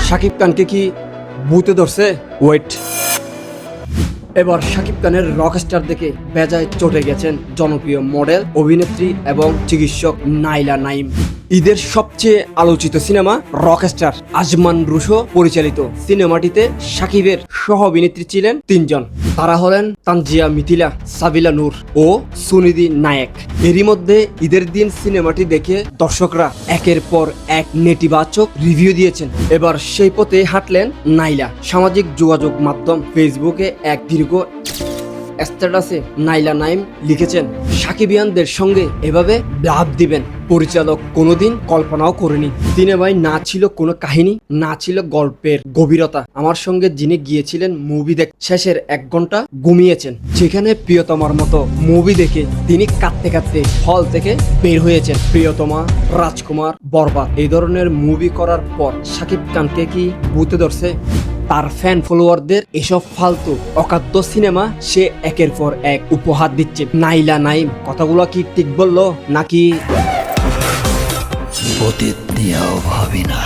শাকিব খানকে কি ভূতে ধরছে? ওয়েট, এবার শাকিব খানের রকস্টার দেখে বেজায় চটে গেছেন জনপ্রিয় মডেল, অভিনেত্রী এবং চিকিৎসক নাইলা নাইম। ঈদের সবচেয়ে আলোচিত সিনেমা রকস্টার আজমান রুশো পরিচালিত সিনেমাটিতে শাকিবের সহ অভিনেত্রী ছিলেন তিনজন। তারা হলেন তানজিয়া মিথিলা, সাবিলা নূর ও সুনিধি নায়েক। এরই মধ্যে ঈদের দিন সিনেমাটি দেখে দর্শকরা একের পর এক নেতিবাচক রিভিউ দিয়েছেন। এবার সেই পথে হাঁটলেন নাইলা। সামাজিক যোগাযোগ মাধ্যম ফেসবুকে এক দীর্ঘ স্ট্যাটাসে নাইলা নাইম লিখেছেন, সাকিবিয়ানদের সঙ্গে এভাবে লাভ দিবেন পরিচালক কোনোদিন কল্পনাও করেনি। সিনেমায় না ছিল কোনো কাহিনী, না ছিল গল্পের গভীরতা। আমার সঙ্গে যিনি গিয়েছিলেন মুভি দেখ শেষের 1 ঘন্টা ঘুমিয়েছেন, যেখানে প্রিয়তমার মতো মুভি দেখে তিনি কাঁদতে কাঁদতে হল থেকে বের হয়েছেন। প্রিয়তমা, রাজকুমার, বরবাদ এই ধরনের মুভি করার পর শাকিব খানকে কি ভূতে ধরছে? তার ফ্যান ফলোয়ারদের এসব ফালতু অকাদ্য সিনেমা সে একের পর এক উপহার দিচ্ছে। নাইলা নাইম কথাগুলো কি ঠিক বললো নাকি অতীত নিয়েও ভাবি না।